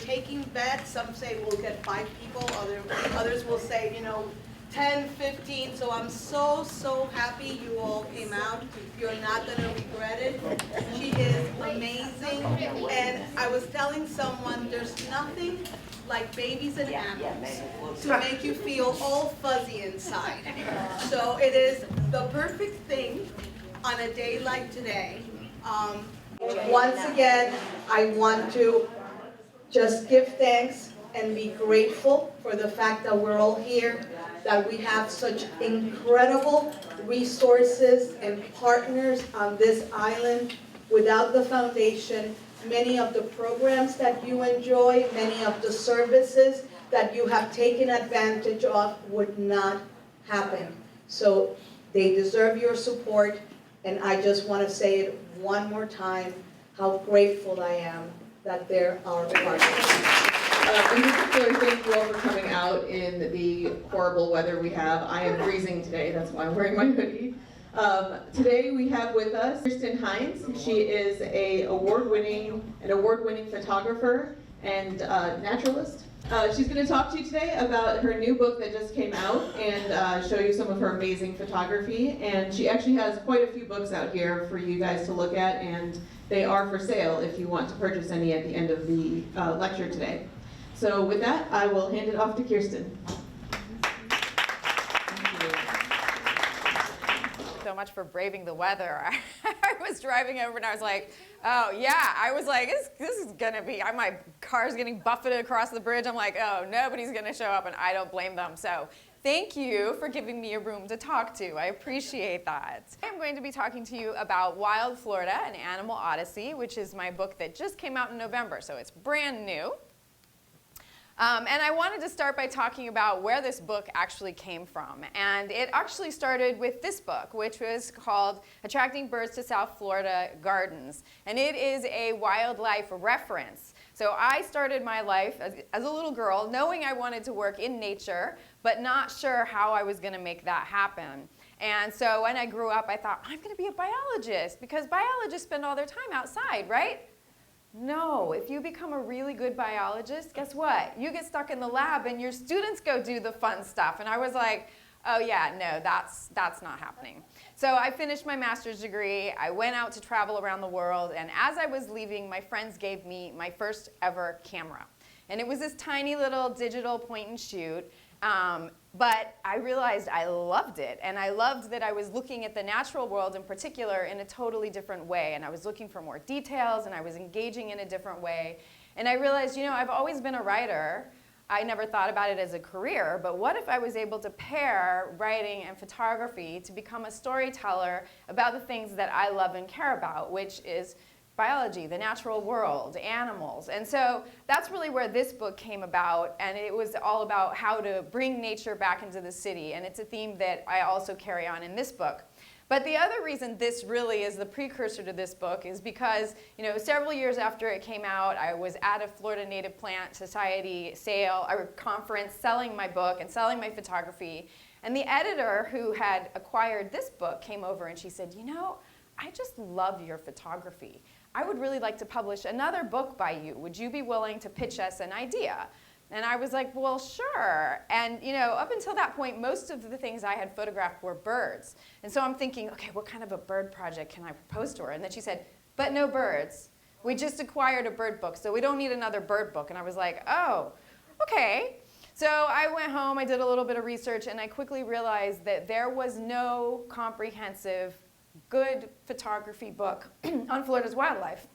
taking bets. Some say we'll get 5 people, others will say, 10, 15. So I'm so happy you all came out. You're not going to regret it. She is amazing. And I was telling someone, there's nothing like babies and animals to make you feel all fuzzy inside. So it is the perfect thing on a day like today. Once again, I want to just give thanks and be grateful for the fact that we're all here, that we have such incredible resources and partners on this island. Without the foundation, many of the programs that you enjoy, many of the services that you have taken advantage of would not happen. So they deserve your support, and I just want to say it one more time, how grateful I am that they're our partners. In particular, thank you all for coming out in the horrible weather we have. I am freezing today, that's why I'm wearing my hoodie. Today we have with us Kristen Hines. She is an award-winning photographer and naturalist. She's going to talk to you today about her new book that just came out and show you some of her amazing photography. And she actually has quite a few books out here for you guys to look at, and they are for sale if you want to purchase any at the end of the lecture today. So with that, I will hand it off to Kirsten. So much for braving the weather. I was driving over and I was like, oh yeah, I was like, this is gonna be, my car's getting buffeted across the bridge. I'm like, oh, nobody's gonna show up, and I don't blame them. So thank you for giving me a room to talk to. I appreciate that. I'm going to be talking to you about Wild Florida, an Animal Odyssey, which is my book that just came out in November, so it's brand new. And I wanted to start by talking about where this book actually came from. And it actually started with this book, which was called Attracting Birds to South Florida Gardens. And it is a wildlife reference. So I started my life as a little girl knowing I wanted to work in nature, but not sure how I was going to make that happen. And so when I grew up, I thought, I'm going to be a biologist, because biologists spend all their time outside, right? No, if you become a really good biologist, guess what? You get stuck in the lab and your students go do the fun stuff. And I was like, oh yeah, no, that's not happening. So I finished my master's degree. I went out to travel around the world. And as I was leaving, my friends gave me my first ever camera. And it was this tiny little digital point and shoot. But I realized I loved it, and I loved that I was looking at the natural world in particular in a totally different way, and I was looking for more details, and I was engaging in a different way. And I realized, I've always been a writer. I never thought about it as a career, but what if I was able to pair writing and photography to become a storyteller about the things that I love and care about, which is biology, the natural world, animals. And so that's really where this book came about, and it was all about how to bring nature back into the city, and it's a theme that I also carry on in this book. But the other reason this really is the precursor to this book is because, several years after it came out, I was at a Florida Native Plant Society conference selling my book and selling my photography, and the editor who had acquired this book came over and she said, I just love your photography. I would really like to publish another book by you. Would you be willing to pitch us an idea? And I was like, well, sure. And up until that point, most of the things I had photographed were birds. And so I'm thinking, okay, what kind of a bird project can I propose to her? And then she said, but no birds. We just acquired a bird book, so we don't need another bird book. And I was like, oh, okay. So I went home, I did a little bit of research, and I quickly realized that there was no comprehensive good photography book on Florida's wildlife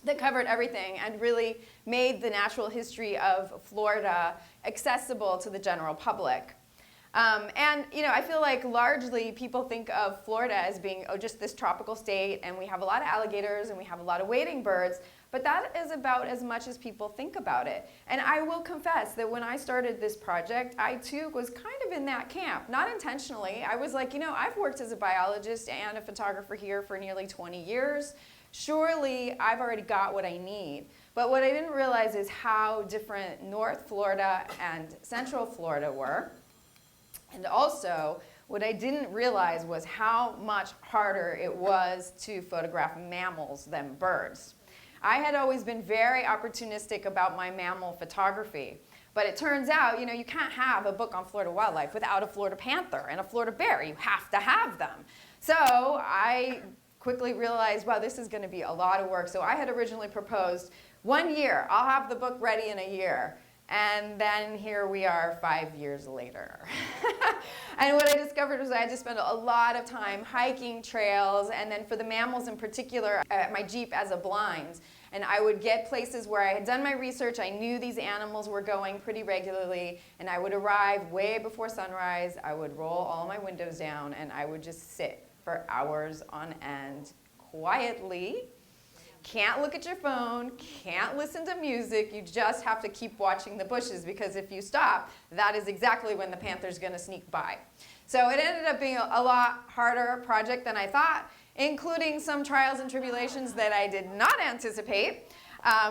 that covered everything and really made the natural history of Florida accessible to the general public. I feel like largely people think of Florida as being just this tropical state, and we have a lot of alligators and we have a lot of wading birds, but that is about as much as people think about it. And I will confess that when I started this project, I too was kind of in that camp, not intentionally. I was like, I've worked as a biologist and a photographer here for nearly 20 years. Surely I've already got what I need. But what I didn't realize is how different North Florida and Central Florida were. And also, what I didn't realize was how much harder it was to photograph mammals than birds. I had always been very opportunistic about my mammal photography. But it turns out, you can't have a book on Florida wildlife without a Florida panther and a Florida bear. You have to have them. So I quickly realized, wow, this is going to be a lot of work. So I had originally proposed 1 year. I'll have the book ready in a year. And then here we are 5 years later. And what I discovered was I had to spend a lot of time hiking trails, and then for the mammals in particular, my Jeep as a blind. And I would get places where I had done my research, I knew these animals were going pretty regularly, and I would arrive way before sunrise, I would roll all my windows down, and I would just sit for hours on end, quietly. Can't look at your phone, can't listen to music, you just have to keep watching the bushes, because if you stop, that is exactly when the panther's gonna sneak by. So it ended up being a lot harder project than I thought, including some trials and tribulations that I did not anticipate.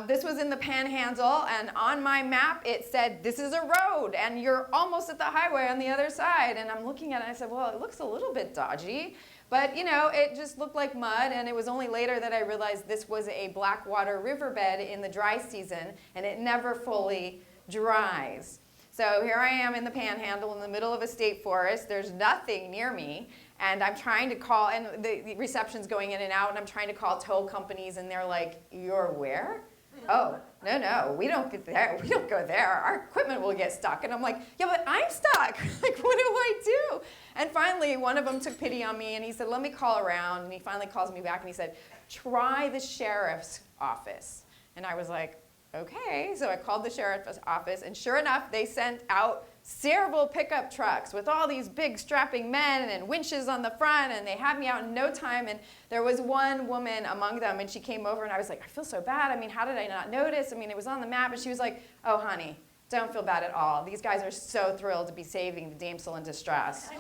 This was in the Panhandle, and on my map it said, this is a road, and you're almost at the highway on the other side. And I'm looking at it, and I said, well, it looks a little bit dodgy. But, it just looked like mud, and it was only later that I realized this was a Blackwater riverbed in the dry season, and it never fully dries. So here I am in the Panhandle in the middle of a state forest. There's nothing near me. And I'm trying to call, and the reception's going in and out, and I'm trying to call tow companies, and they're like, you're where? Oh, no, we don't get there. We don't go there. Our equipment will get stuck. And I'm like, yeah, but I'm stuck. Like, what do I do? And finally, one of them took pity on me, and he said, let me call around. And he finally calls me back, and he said, try the sheriff's office. And I was like, okay. So I called the sheriff's office, and sure enough, they sent out several pickup trucks with all these big strapping men and winches on the front, and they had me out in no time. And there was one woman among them, and she came over, and I was like, I feel so bad. I mean, how did I not notice? I mean, it was on the map. And she was like, oh, honey, don't feel bad at all. These guys are so thrilled to be saving the damsel in distress.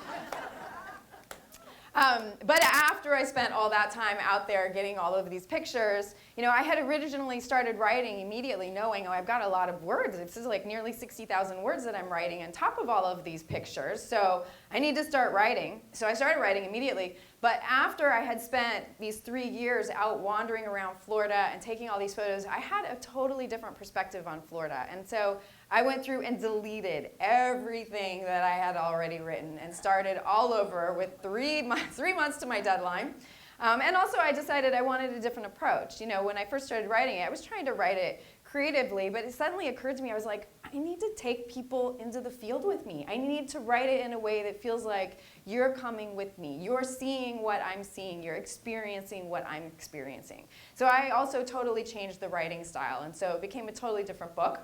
But after I spent all that time out there getting all of these pictures, I had originally started writing immediately knowing, I've got a lot of words. This is like nearly 60,000 words that I'm writing on top of all of these pictures. So I need to start writing. So I started writing immediately. But after I had spent these 3 years out wandering around Florida and taking all these photos, I had a totally different perspective on Florida. And so I went through and deleted everything that I had already written and started all over with 3 months to my deadline. And also I decided I wanted a different approach. When I first started writing it, I was trying to write it creatively, but it suddenly occurred to me, I was like, I need to take people into the field with me. I need to write it in a way that feels like you're coming with me. You're seeing what I'm seeing. You're experiencing what I'm experiencing. So I also totally changed the writing style, and so it became a totally different book.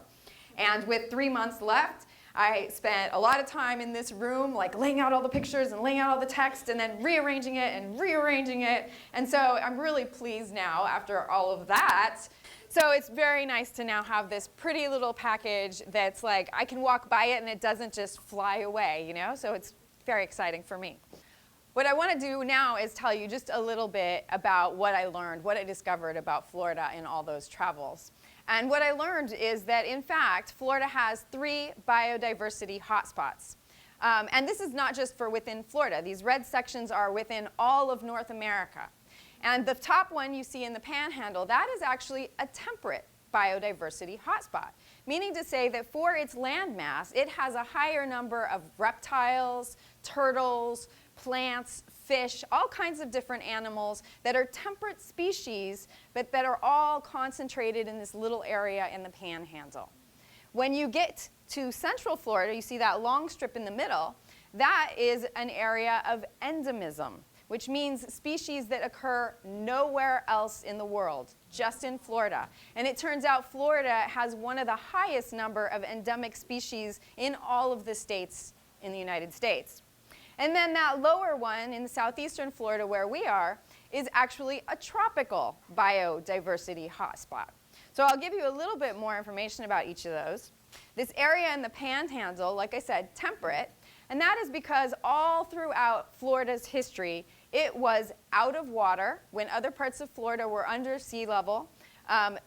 And with 3 months left, I spent a lot of time in this room, like laying out all the pictures and laying out all the text and then rearranging it and rearranging it. And so I'm really pleased now after all of that. So it's very nice to now have this pretty little package that's like, I can walk by it and it doesn't just fly away, So it's very exciting for me. What I want to do now is tell you just a little bit about what I learned, what I discovered about Florida in all those travels. And what I learned is that, in fact, Florida has 3 biodiversity hotspots. And this is not just for within Florida. These red sections are within all of North America. And the top one you see in the Panhandle, that is actually a temperate biodiversity hotspot, meaning to say that for its landmass, it has a higher number of reptiles, turtles, plants, fish, all kinds of different animals that are temperate species, but that are all concentrated in this little area in the Panhandle. When you get to Central Florida, you see that long strip in the middle, that is an area of endemism, which means species that occur nowhere else in the world, just in Florida. And it turns out Florida has one of the highest number of endemic species in all of the states in the United States. And then that lower one in southeastern Florida where we are is actually a tropical biodiversity hotspot. So I'll give you a little bit more information about each of those. This area in the Panhandle, like I said, temperate, and that is because all throughout Florida's history, it was out of water when other parts of Florida were under sea level.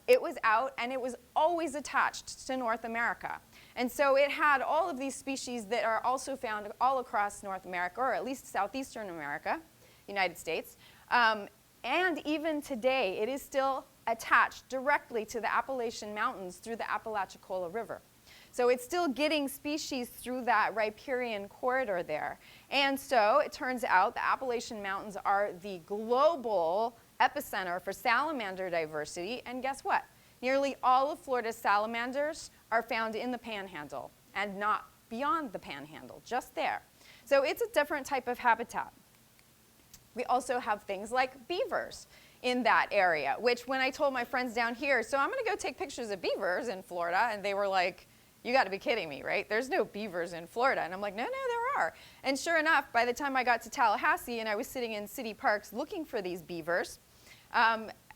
It was out, and it was always attached to North America. And so it had all of these species that are also found all across North America, or at least southeastern America, United States. And even today, it is still attached directly to the Appalachian Mountains through the Apalachicola River. So it's still getting species through that riparian corridor there. And so it turns out the Appalachian Mountains are the global epicenter for salamander diversity. And guess what? Nearly all of Florida's salamanders are found in the Panhandle and not beyond the Panhandle, just there. So it's a different type of habitat. We also have things like beavers in that area, which when I told my friends down here, so I'm going to go take pictures of beavers in Florida, and they were like, you got to be kidding me, right? There's no beavers in Florida. And I'm like, no, there are. And sure enough, by the time I got to Tallahassee and I was sitting in city parks looking for these beavers,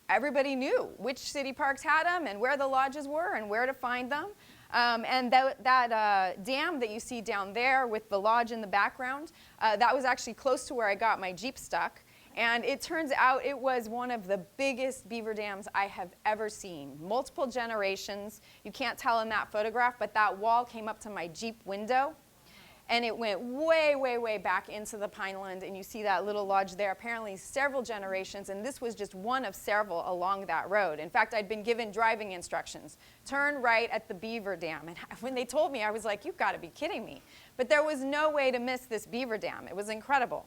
everybody knew which city parks had them and where the lodges were and where to find them. And that dam that you see down there with the lodge in the background, that was actually close to where I got my Jeep stuck. And it turns out it was one of the biggest beaver dams I have ever seen. Multiple generations. You can't tell in that photograph, but that wall came up to my Jeep window. And it went way, way, way back into the pineland. And you see that little lodge there, apparently several generations. And this was just one of several along that road. In fact, I'd been given driving instructions. Turn right at the beaver dam. And when they told me, I was like, you've got to be kidding me. But there was no way to miss this beaver dam. It was incredible.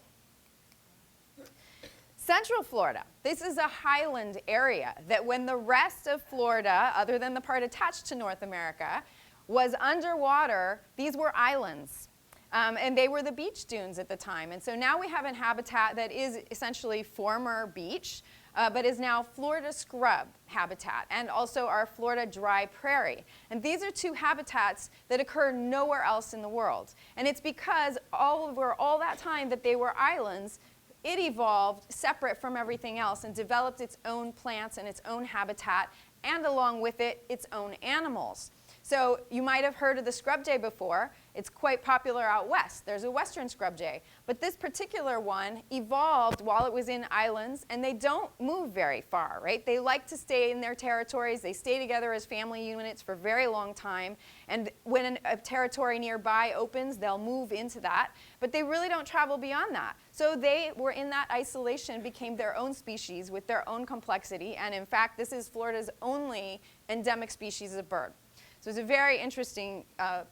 Central Florida. This is a highland area that when the rest of Florida, other than the part attached to North America, was underwater, these were islands. And they were the beach dunes at the time. And so now we have a habitat that is essentially former beach, but is now Florida scrub habitat, and also our Florida dry prairie. And these are two habitats that occur nowhere else in the world. And it's because over all that time that they were islands, it evolved separate from everything else and developed its own plants and its own habitat, and along with it, its own animals. So you might have heard of the scrub jay before. It's quite popular out west. There's a western scrub jay. But this particular one evolved while it was in islands, and they don't move very far, right? They like to stay in their territories. They stay together as family units for a very long time. And when a territory nearby opens, they'll move into that. But they really don't travel beyond that. So they were in that isolation, became their own species with their own complexity. And in fact, this is Florida's only endemic species of bird. So it's a very interesting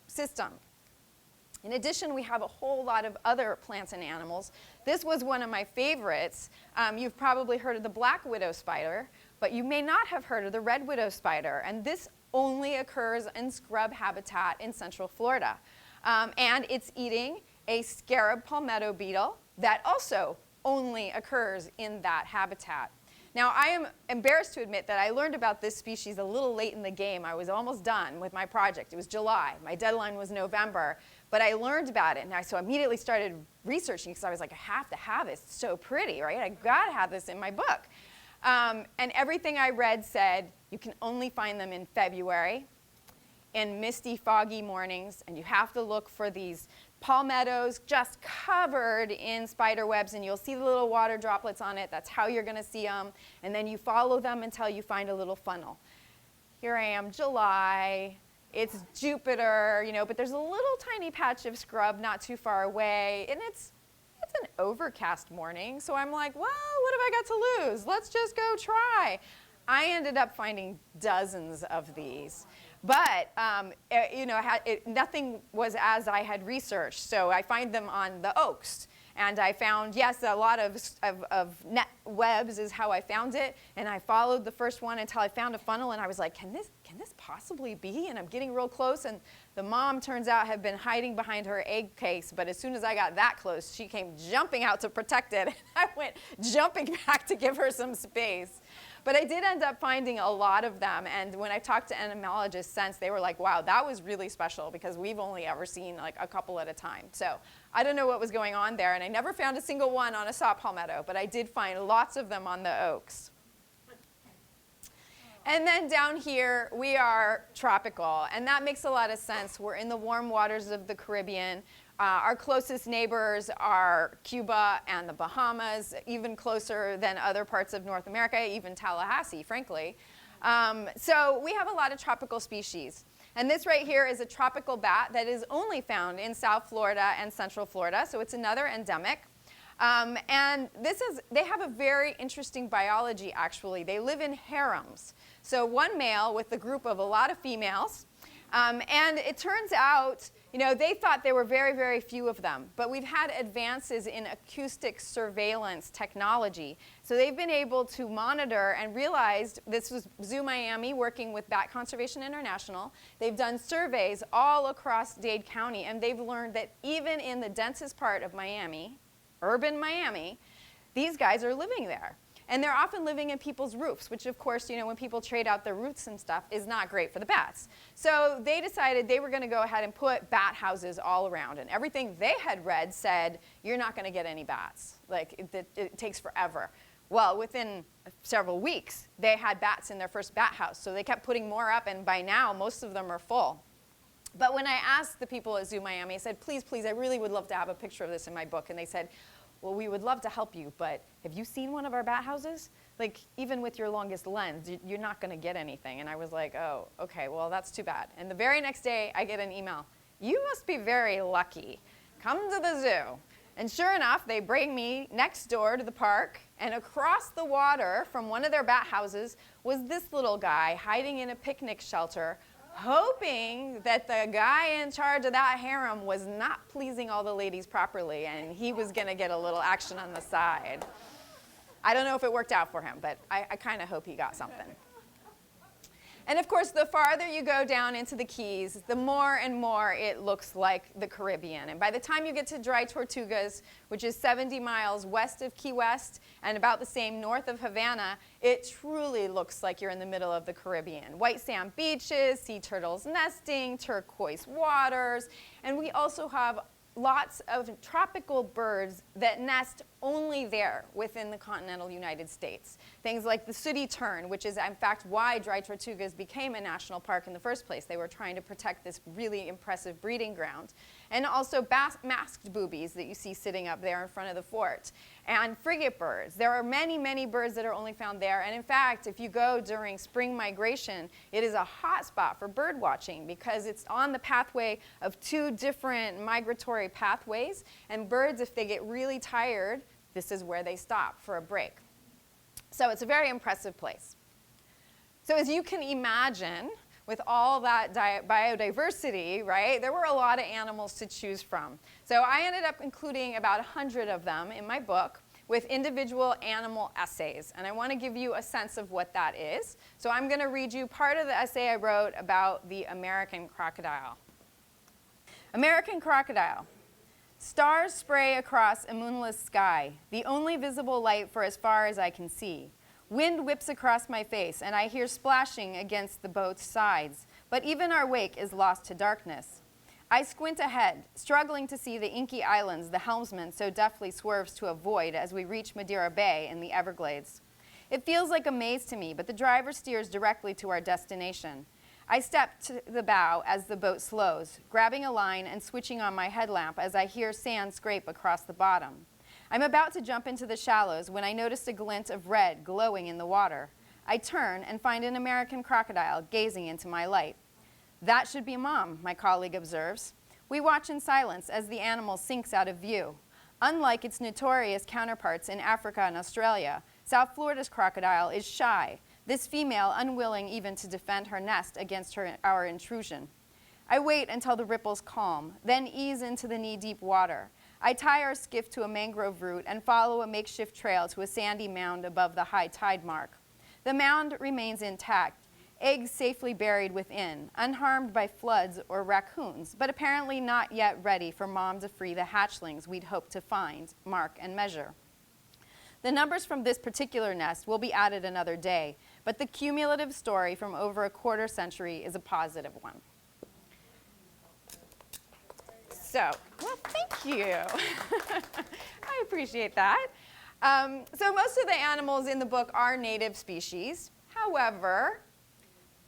system. In addition, we have a whole lot of other plants and animals. This was one of my favorites. You've probably heard of the black widow spider, but you may not have heard of the red widow spider. And this only occurs in scrub habitat in Central Florida. And it's eating a scarab palmetto beetle that also only occurs in that habitat. Now, I am embarrassed to admit that I learned about this species a little late in the game. I was almost done with my project. It was July. My deadline was November. But I learned about it, and so I immediately started researching because I was like, I have to have this. It's so pretty, right? I got to have this in my book. And everything I read said you can only find them in February, in misty, foggy mornings, and you have to look for these palmettos just covered in spider webs, and you'll see the little water droplets on it. That's how you're going to see them. And then you follow them until you find a little funnel. Here I am, July. It's Jupiter, you know, but there's a little tiny patch of scrub not too far away, and it's an overcast morning. So I'm like, well, what have I got to lose? Let's just go try. I ended up finding dozens of these. But, you know, nothing was as I had researched. So I find them on the oaks. And I found, yes, a lot of net webs is how I found it. And I followed the first one until I found a funnel. And I was like, can this possibly be? And I'm getting real close. And the mom, turns out, had been hiding behind her egg case. But as soon as I got that close, she came jumping out to protect it. And I went jumping back to give her some space. But I did end up finding a lot of them, and when I talked to entomologists since, they were like, wow, that was really special because we've only ever seen like a couple at a time. So I don't know what was going on there, and I never found a single one on a saw palmetto, but I did find lots of them on the oaks. And then down here, we are tropical, and that makes a lot of sense. We're in the warm waters of the Caribbean. Our closest neighbors are Cuba and the Bahamas, even closer than other parts of North America, even Tallahassee, frankly. So we have a lot of tropical species. And this right here is a tropical bat that is only found in South Florida and Central Florida, so it's another endemic. And they have a very interesting biology, actually. They live in harems. So one male with a group of a lot of females. And it turns out, they thought there were very, very few of them. But we've had advances in acoustic surveillance technology. So they've been able to monitor and realized, this was Zoo Miami working with Bat Conservation International. They've done surveys all across Dade County, and they've learned that even in the densest part of Miami, urban Miami, these guys are living there. And they're often living in people's roofs, which of course, when people trade out their roofs and stuff, is not great for the bats. So they decided they were going to go ahead and put bat houses all around. And everything they had read said, you're not going to get any bats. Like, it takes forever. Well, within several weeks, they had bats in their first bat house. So they kept putting more up, and by now, most of them are full. But when I asked the people at Zoo Miami, I said, please, please, I really would love to have a picture of this in my book. And they said, well, we would love to help you, but have you seen one of our bat houses? Like, even with your longest lens, you're not going to get anything. And I was like, oh, okay, well, that's too bad. And the very next day, I get an email. You must be very lucky. Come to the zoo. And sure enough, they bring me next door to the park, and across the water from one of their bat houses was this little guy hiding in a picnic shelter, hoping that the guy in charge of that harem was not pleasing all the ladies properly, and he was going to get a little action on the side. I don't know if it worked out for him, but I kind of hope he got something. And of course, the farther you go down into the Keys, the more and more it looks like the Caribbean. And by the time you get to Dry Tortugas, which is 70 miles west of Key West and about the same north of Havana, it truly looks like you're in the middle of the Caribbean. White sand beaches, sea turtles nesting, turquoise waters, and we also have lots of tropical birds that nest only there within the continental United States. Things like the sooty tern, which is in fact why Dry Tortugas became a national park in the first place. They were trying to protect this really impressive breeding ground. And also masked boobies that you see sitting up there in front of the fort. And frigate birds. There are many, many birds that are only found there. And in fact, if you go during spring migration, it is a hot spot for bird watching because it's on the pathway of two different migratory pathways. And birds, if they get really tired, this is where they stop for a break. So it's a very impressive place. So as you can imagine, with all that biodiversity, right, there were a lot of animals to choose from. So I ended up including about 100 of them in my book with individual animal essays. And I want to give you a sense of what that is. So I'm going to read you part of the essay I wrote about the American crocodile. American crocodile. Stars spray across a moonless sky, the only visible light for as far as I can see. Wind whips across my face, and I hear splashing against the boat's sides, but even our wake is lost to darkness. I squint ahead, struggling to see the inky islands the helmsman so deftly swerves to avoid as we reach Madeira Bay in the Everglades. It feels like a maze to me, but the driver steers directly to our destination. I step to the bow as the boat slows, grabbing a line and switching on my headlamp as I hear sand scrape across the bottom. I'm about to jump into the shallows when I notice a glint of red glowing in the water. I turn and find an American crocodile gazing into my light. That should be Mom, my colleague observes. We watch in silence as the animal sinks out of view. Unlike its notorious counterparts in Africa and Australia, South Florida's crocodile is shy, this female unwilling even to defend her nest against our intrusion. I wait until the ripples calm, then ease into the knee-deep water. I tie our skiff to a mangrove root and follow a makeshift trail to a sandy mound above the high tide mark. The mound remains intact, eggs safely buried within, unharmed by floods or raccoons, but apparently not yet ready for Mom to free the hatchlings we'd hoped to find, mark, and measure. The numbers from this particular nest will be added another day, but the cumulative story from over a quarter century is a positive one. So, well, thank you. I appreciate that. So most of the animals in the book are native species. However,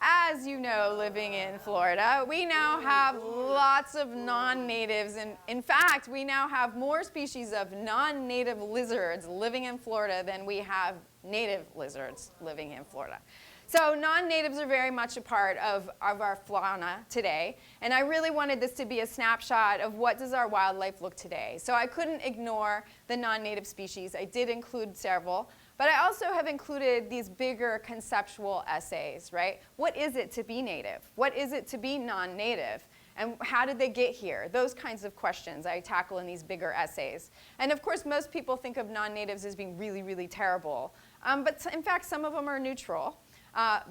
as you know, living in Florida, we now have lots of non-natives. And in fact, we now have more species of non-native lizards living in Florida than we have native lizards living in Florida. So non-natives are very much a part of our fauna today, and I really wanted this to be a snapshot of what does our wildlife look today. So I couldn't ignore the non-native species. I did include several, but I also have included these bigger conceptual essays, right? What is it to be native? What is it to be non-native? And how did they get here? Those kinds of questions I tackle in these bigger essays. And of course, most people think of non-natives as being really, really terrible. But in fact, some of them are neutral.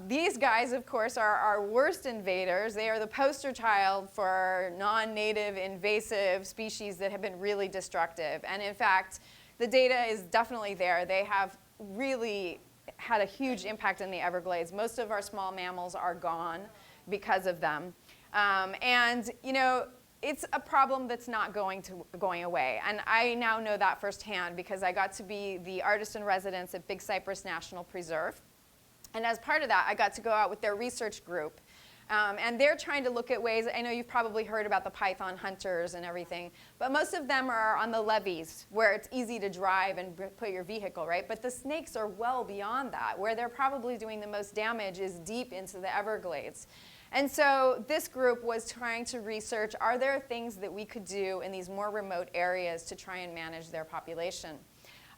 These guys, of course, are our worst invaders. They are the poster child for non-native invasive species that have been really destructive. And in fact, the data is definitely there. They have really had a huge impact in the Everglades. Most of our small mammals are gone because of them. And you know, it's a problem that's not going away. And I now know that firsthand because I got to be the artist in residence at Big Cypress National Preserve. And as part of that, I got to go out with their research group. And they're trying to look at ways, I know you've probably heard about the python hunters and everything, but most of them are on the levees where it's easy to drive and put your vehicle, right? But the snakes are well beyond that. Where they're probably doing the most damage is deep into the Everglades. And so this group was trying to research, are there things that we could do in these more remote areas to try and manage their population?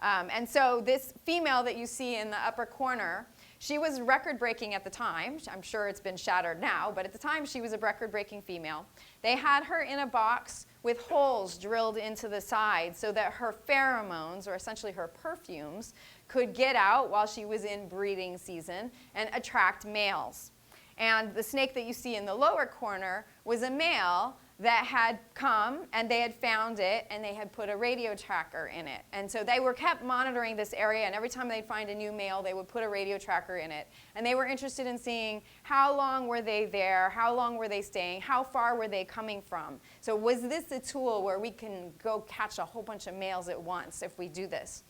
And so this female that you see in the upper corner, she was record-breaking at the time. I'm sure it's been shattered now, but at the time she was a record-breaking female. They had her in a box with holes drilled into the side so that her pheromones, or essentially her perfumes, could get out while she was in breeding season and attract males. And the snake that you see in the lower corner was a male that had come and they had found it and they had put a radio tracker in it. And so they were kept monitoring this area, and every time they'd find a new male, they would put a radio tracker in it. And they were interested in seeing how long were they there, how long were they staying, how far were they coming from. So was this a tool where we can go catch a whole bunch of males at once if we do this?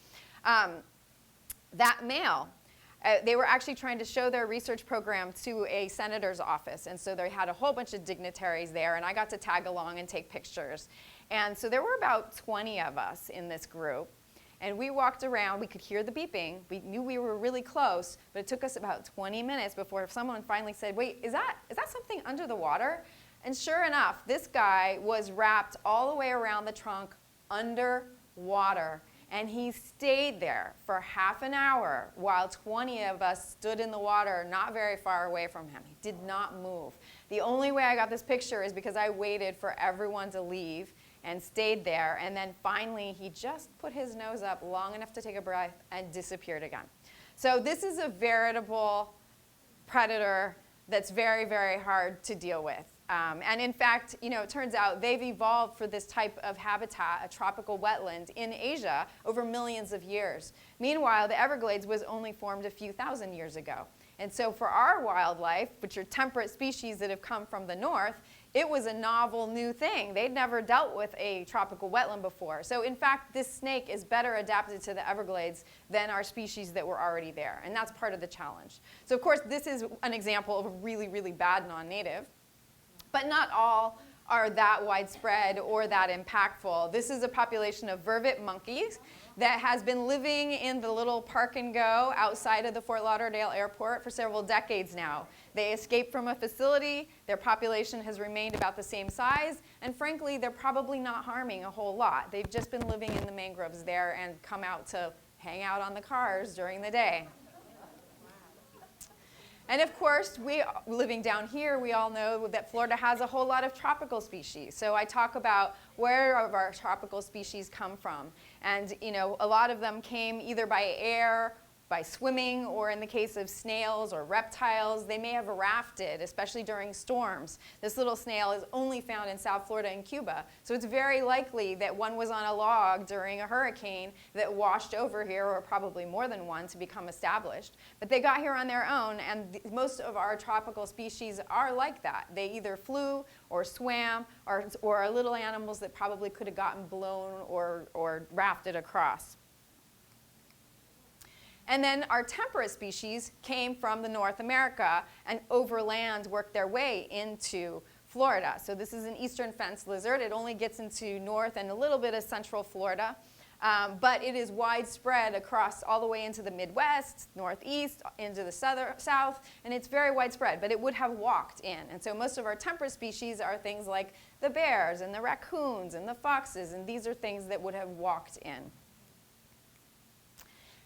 That male, they were actually trying to show their research program to a senator's office. And so they had a whole bunch of dignitaries there, and I got to tag along and take pictures. And so there were about 20 of us in this group. And we walked around. We could hear the beeping. We knew we were really close, but it took us about 20 minutes before someone finally said, wait, is that something under the water? And sure enough, this guy was wrapped all the way around the trunk underwater. And he stayed there for half an hour while 20 of us stood in the water not very far away from him. He did not move. The only way I got this picture is because I waited for everyone to leave and stayed there. And then finally, he just put his nose up long enough to take a breath and disappeared again. So this is a veritable predator that's very, very hard to deal with. And in fact, you know, it turns out they've evolved for this type of habitat, a tropical wetland in Asia, over millions of years. Meanwhile, the Everglades was only formed a few thousand years ago. And so for our wildlife, which are temperate species that have come from the north, it was a novel new thing. They'd never dealt with a tropical wetland before. So in fact, this snake is better adapted to the Everglades than our species that were already there. And that's part of the challenge. So of course, this is an example of a really, really bad non-native. But not all are that widespread or that impactful. This is a population of vervet monkeys that has been living in the little park and go outside of the Fort Lauderdale airport for several decades now. They escaped from a facility, their population has remained about the same size, and frankly, they're probably not harming a whole lot. They've just been living in the mangroves there and come out to hang out on the cars during the day. And of course, living down here, we all know that Florida has a whole lot of tropical species. So I talk about where our tropical species come from. And you know, a lot of them came either by air, by swimming, or in the case of snails or reptiles, they may have rafted, especially during storms. This little snail is only found in South Florida and Cuba. So it's very likely that one was on a log during a hurricane that washed over here, or probably more than one, to become established. But they got here on their own, and most of our tropical species are like that. They either flew or swam, or are little animals that probably could have gotten blown or rafted across. And then our temperate species came from the North America and overland worked their way into Florida. So this is an eastern fence lizard. It only gets into North and a little bit of central Florida. But it is widespread across all the way into the Midwest, Northeast, into the South, and it's very widespread, but it would have walked in. And so most of our temperate species are things like the bears and the raccoons and the foxes, and these are things that would have walked in.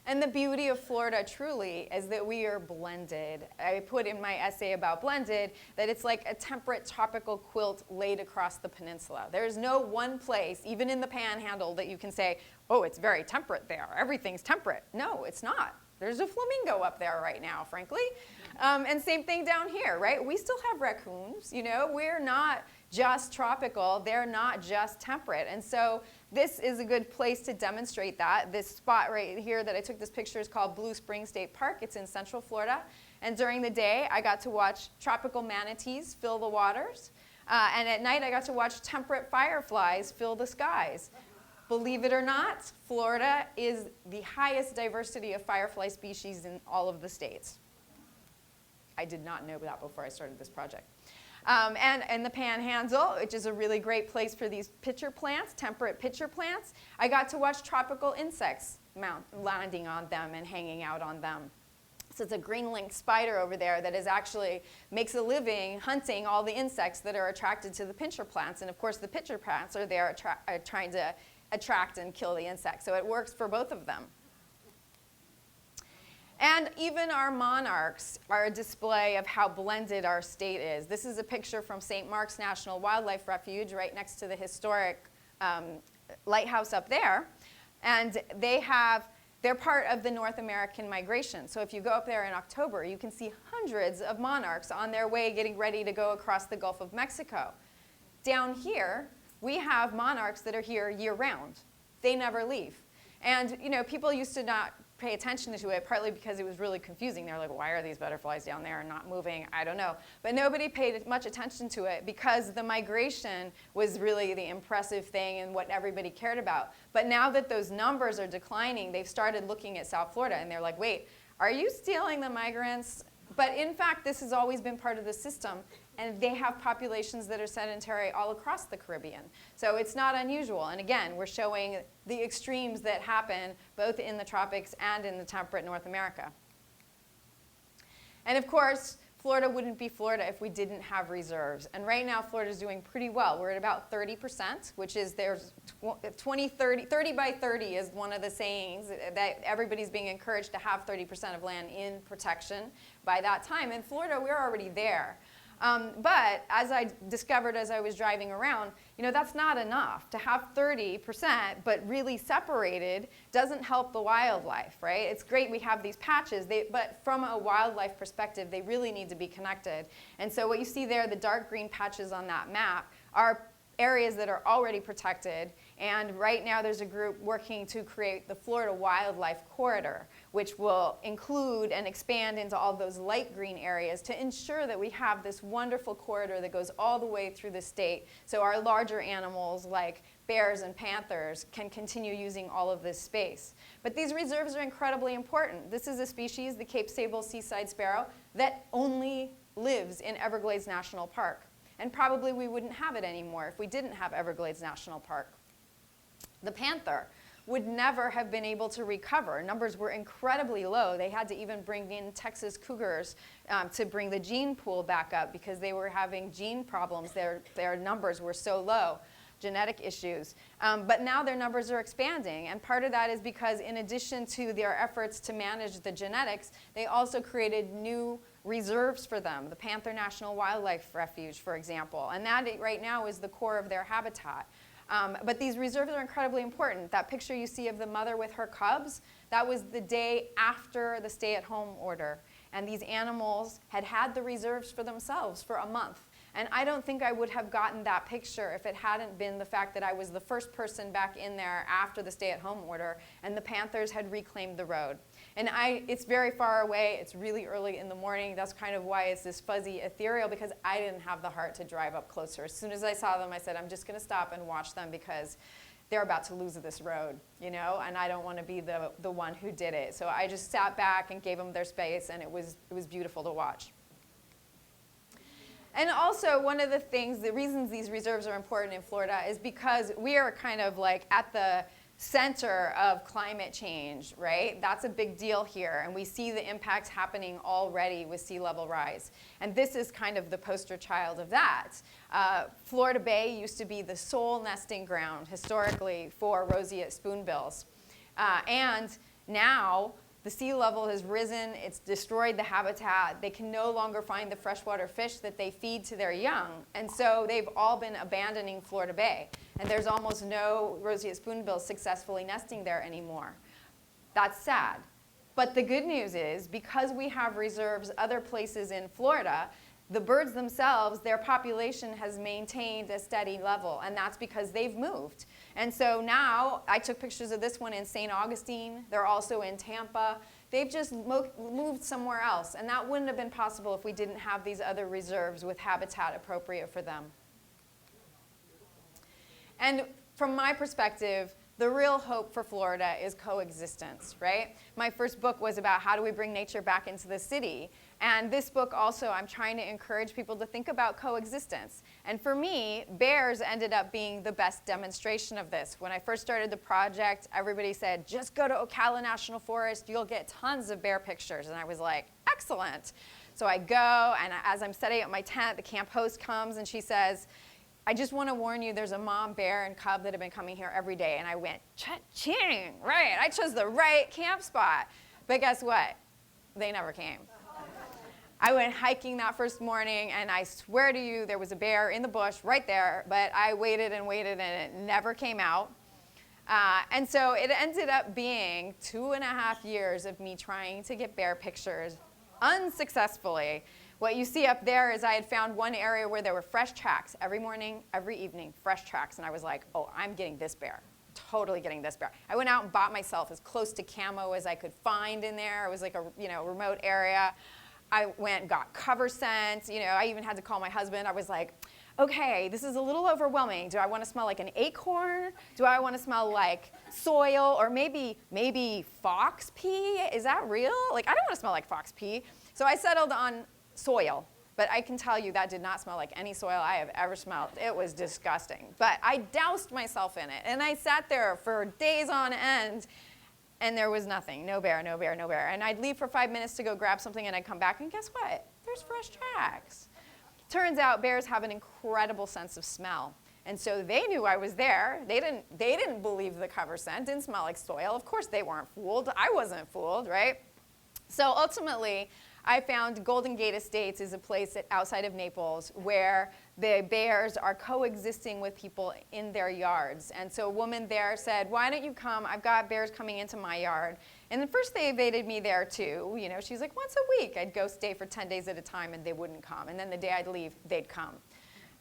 And the beauty of Florida, truly, is that we are blended. I put in my essay about blended that it's like a temperate tropical quilt laid across the peninsula. There's no one place, even in the Panhandle, that you can say, oh, it's very temperate there. Everything's temperate. No, it's not. There's a flamingo up there right now, frankly. And same thing down here, right? We still have raccoons. You know, we're not just tropical. They're not just temperate. And so this is a good place to demonstrate that. This spot right here that I took this picture is called Blue Spring State Park. It's in Central Florida. And during the day, I got to watch tropical manatees fill the waters. And at night, I got to watch temperate fireflies fill the skies. Believe it or not, Florida is the highest diversity of firefly species in all of the states. I did not know that before I started this project. And the Panhandle, which is a really great place for these pitcher plants, temperate pitcher plants, I got to watch tropical insects landing on them and hanging out on them. So it's a green-linked spider over there that is actually makes a living hunting all the insects that are attracted to the pitcher plants. And of course, the pitcher plants are there trying to attract and kill the insects. So it works for both of them. And even our monarchs are a display of how blended our state is. This is a picture from St. Mark's National Wildlife Refuge right next to the historic lighthouse up there. And they're part of the North American migration. So if you go up there in October, you can see hundreds of monarchs on their way getting ready to go across the Gulf of Mexico. Down here, we have monarchs that are here year-round. They never leave. And you know, people used to not pay attention to it, partly because it was really confusing. They're like, why are these butterflies down there and not moving? I don't know. But nobody paid much attention to it because the migration was really the impressive thing and what everybody cared about. But now that those numbers are declining, they've started looking at South Florida and they're like, wait, are you stealing the migrants? But in fact, this has always been part of the system, and they have populations that are sedentary all across the Caribbean. So it's not unusual. And again, we're showing the extremes that happen both in the tropics and in the temperate North America. And of course, Florida wouldn't be Florida if we didn't have reserves. And right now, Florida's doing pretty well. We're at about 30%, which is there's 30 by 30 is one of the sayings that everybody's being encouraged to have 30% of land in protection by that time. In Florida, we're already there. But as I discovered as I was driving around, you know, that's not enough. To have 30%, but really separated, doesn't help the wildlife, right? It's great we have these patches, but from a wildlife perspective, they really need to be connected. And so what you see there, the dark green patches on that map, are areas that are already protected. And right now there's a group working to create the Florida Wildlife Corridor, which will include and expand into all those light green areas to ensure that we have this wonderful corridor that goes all the way through the state, so our larger animals like bears and panthers can continue using all of this space. But these reserves are incredibly important. This is a species, the Cape Sable seaside sparrow, that only lives in Everglades National Park. And probably we wouldn't have it anymore if we didn't have Everglades National Park. The panther would never have been able to recover. Numbers were incredibly low. They had to even bring in Texas cougars to bring the gene pool back up because they were having gene problems. Their numbers were so low, genetic issues. But now their numbers are expanding. And part of that is because in addition to their efforts to manage the genetics, they also created new reserves for them, the Panther National Wildlife Refuge, for example. And that right now is the core of their habitat. But these reserves are incredibly important. That picture you see of the mother with her cubs, that was the day after the stay-at-home order. And these animals had had the reserves for themselves for a month. And I don't think I would have gotten that picture if it hadn't been the fact that I was the first person back in there after the stay-at-home order, and the panthers had reclaimed the road. And it's very far away. It's really early in the morning. That's kind of why it's this fuzzy, ethereal, because I didn't have the heart to drive up closer. As soon as I saw them, I said, I'm just going to stop and watch them because they're about to lose this road, you know, and I don't want to be the one who did it. So I just sat back and gave them their space, and it was beautiful to watch. And also, one of the reasons these reserves are important in Florida is because we are kind of like at the center of climate change, right? That's a big deal here, and we see the impacts happening already with sea level rise. And this is kind of the poster child of that. Florida Bay used to be the sole nesting ground historically for roseate spoonbills. And now the sea level has risen, it's destroyed the habitat, they can no longer find the freshwater fish that they feed to their young, and so they've all been abandoning Florida Bay. And there's almost no roseate spoonbills successfully nesting there anymore. That's sad. But the good news is, because we have reserves other places in Florida, the birds themselves, their population has maintained a steady level, and that's because they've moved. And so now, I took pictures of this one in St. Augustine. They're also in Tampa. They've just moved somewhere else, and that wouldn't have been possible if we didn't have these other reserves with habitat appropriate for them. And from my perspective, the real hope for Florida is coexistence, right? My first book was about how do we bring nature back into the city. And this book also, I'm trying to encourage people to think about coexistence. And for me, bears ended up being the best demonstration of this. When I first started the project, everybody said, just go to Ocala National Forest, you'll get tons of bear pictures. And I was like, excellent. So I go, and as I'm setting up my tent, the camp host comes and she says, I just want to warn you, there's a mom bear and cub that have been coming here every day. And I went, cha-ching, right, I chose the right camp spot. But guess what? They never came. I went hiking that first morning, and I swear to you, there was a bear in the bush right there, but I waited and waited, and it never came out. And so it ended up being 2.5 years of me trying to get bear pictures unsuccessfully. What you see up there is I had found one area where there were fresh tracks every morning, every evening, fresh tracks. And I was like, oh, I'm getting this bear, totally getting this bear. I went out and bought myself as close to camo as I could find in there. It was like a remote area. I went and got cover scent. I even had to call my husband. I was like, okay, this is a little overwhelming. Do I want to smell like an acorn? Do I want to smell like soil? Or maybe fox pee? Is that real? Like, I don't want to smell like fox pee. So I settled on soil, but I can tell you that did not smell like any soil I have ever smelled. It was disgusting. But I doused myself in it, and I sat there for days on end, and there was nothing. No bear, no bear, no bear. And I'd leave for 5 minutes to go grab something, and I'd come back, and guess what? There's fresh tracks. Turns out bears have an incredible sense of smell. And so they knew I was there. They didn't believe the cover scent, didn't smell like soil. Of course they weren't fooled. I wasn't fooled, right? So ultimately, I found Golden Gate Estates is a place outside of Naples where the bears are coexisting with people in their yards. And so a woman there said, why don't you come? I've got bears coming into my yard. And at first they evaded me there too. She's like, once a week. I'd go stay for 10 days at a time and they wouldn't come. And then the day I'd leave, they'd come.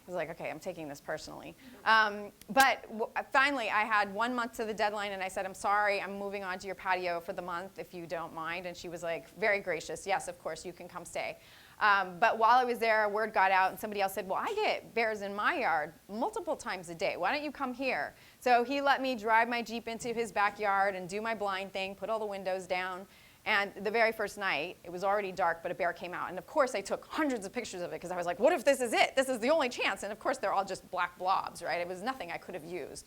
I was like, okay, I'm taking this personally. But finally, I had 1 month to the deadline, and I said, I'm sorry, I'm moving on to your patio for the month, if you don't mind. And she was like, very gracious, yes, of course, you can come stay. But while I was there, word got out, and somebody else said, well, I get bears in my yard multiple times a day. Why don't you come here? So he let me drive my Jeep into his backyard and do my blind thing, put all the windows down. And the very first night, it was already dark, but a bear came out. And of course, I took hundreds of pictures of it because I was like, what if this is it? This is the only chance. And of course, they're all just black blobs, right? It was nothing I could have used.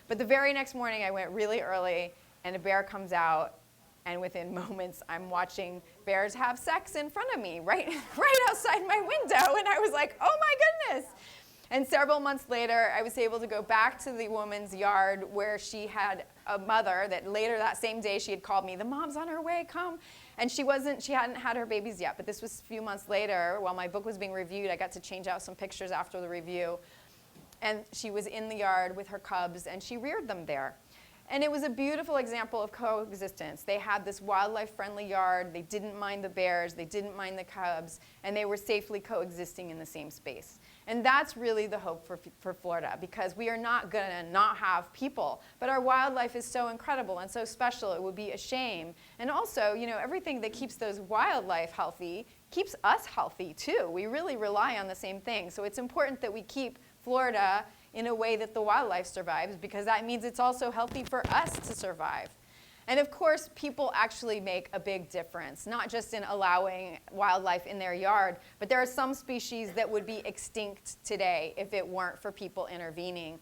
But the very next morning, I went really early, and a bear comes out. And within moments, I'm watching bears have sex in front of me, right outside my window. And I was like, oh my goodness. And several months later, I was able to go back to the woman's yard where she had a mother that later that same day she had called me, the mom's on her way, come. And she hadn't had her babies yet, but this was a few months later while my book was being reviewed. I got to change out some pictures after the review. And she was in the yard with her cubs, and she reared them there. And it was a beautiful example of coexistence. They had this wildlife-friendly yard. They didn't mind the bears. They didn't mind the cubs. And they were safely coexisting in the same space. And that's really the hope for Florida, because we are not going to not have people. But our wildlife is so incredible and so special, it would be a shame. And also, everything that keeps those wildlife healthy keeps us healthy, too. We really rely on the same thing. So it's important that we keep Florida in a way that the wildlife survives, because that means it's also healthy for us to survive. And of course, people actually make a big difference, not just in allowing wildlife in their yard, but there are some species that would be extinct today if it weren't for people intervening.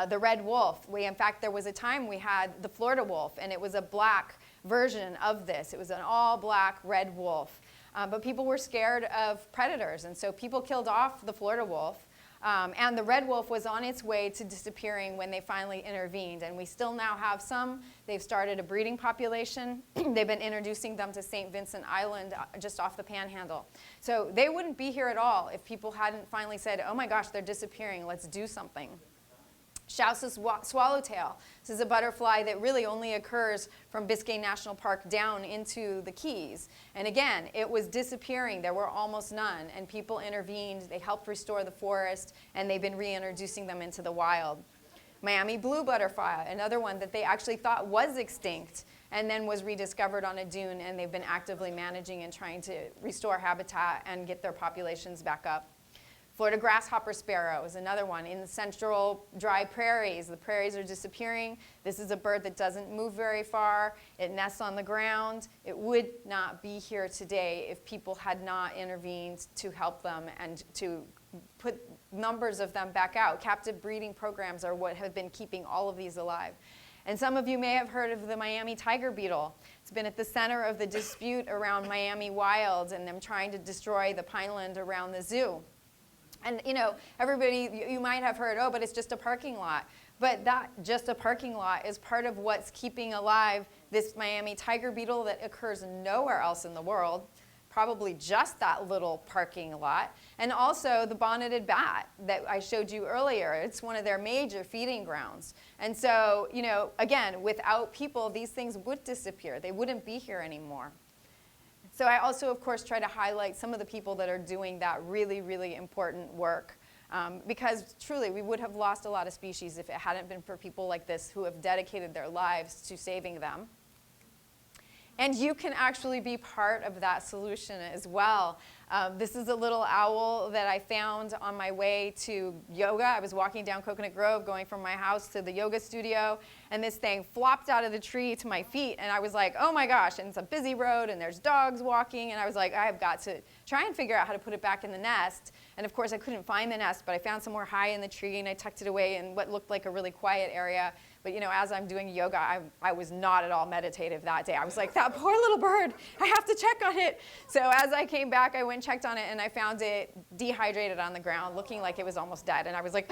The red wolf, in fact, there was a time we had the Florida wolf, and it was a black version of this. It was an all-black red wolf. But people were scared of predators, and so people killed off the Florida wolf. And the red wolf was on its way to disappearing when they finally intervened. And we still now have some. They've started a breeding population. They've been introducing them to St. Vincent Island just off the Panhandle. So they wouldn't be here at all if people hadn't finally said, oh my gosh, they're disappearing, let's do something. Strauss's swallowtail. This is a butterfly that really only occurs from Biscayne National Park down into the Keys. And again, it was disappearing. There were almost none. And people intervened. They helped restore the forest. And they've been reintroducing them into the wild. Miami blue butterfly, another one that they actually thought was extinct and then was rediscovered on a dune. And they've been actively managing and trying to restore habitat and get their populations back up. Florida grasshopper sparrow is another one in the central dry prairies. The prairies are disappearing. This is a bird that doesn't move very far. It nests on the ground. It would not be here today if people had not intervened to help them and to put numbers of them back out. Captive breeding programs are what have been keeping all of these alive. And some of you may have heard of the Miami tiger beetle. It's been at the center of the dispute around Miami Wild and them trying to destroy the pineland around the zoo. And you know, everybody, you might have heard, oh, but it's just a parking lot. But that just a parking lot is part of what's keeping alive this Miami tiger beetle that occurs nowhere else in the world, probably just that little parking lot. And also the bonneted bat that I showed you earlier. It's one of their major feeding grounds. And so, you know, again, without people, these things would disappear. They wouldn't be here anymore. So I also, of course, try to highlight some of the people that are doing that really, really important work. Because truly, we would have lost a lot of species if it hadn't been for people like this who have dedicated their lives to saving them. And you can actually be part of that solution as well. This is a little owl that I found on my way to yoga. I was walking down Coconut Grove, going from my house to the yoga studio, and this thing flopped out of the tree to my feet, and I was like, oh my gosh, and it's a busy road, and there's dogs walking, and I was like, I've got to try and figure out how to put it back in the nest. And of course, I couldn't find the nest, but I found somewhere high in the tree, and I tucked it away in what looked like a really quiet area. But you know, as I'm doing yoga, I was not at all meditative that day. I was like, that poor little bird, I have to check on it. So as I came back, I went and checked on it, and I found it dehydrated on the ground, looking like it was almost dead. And I was like,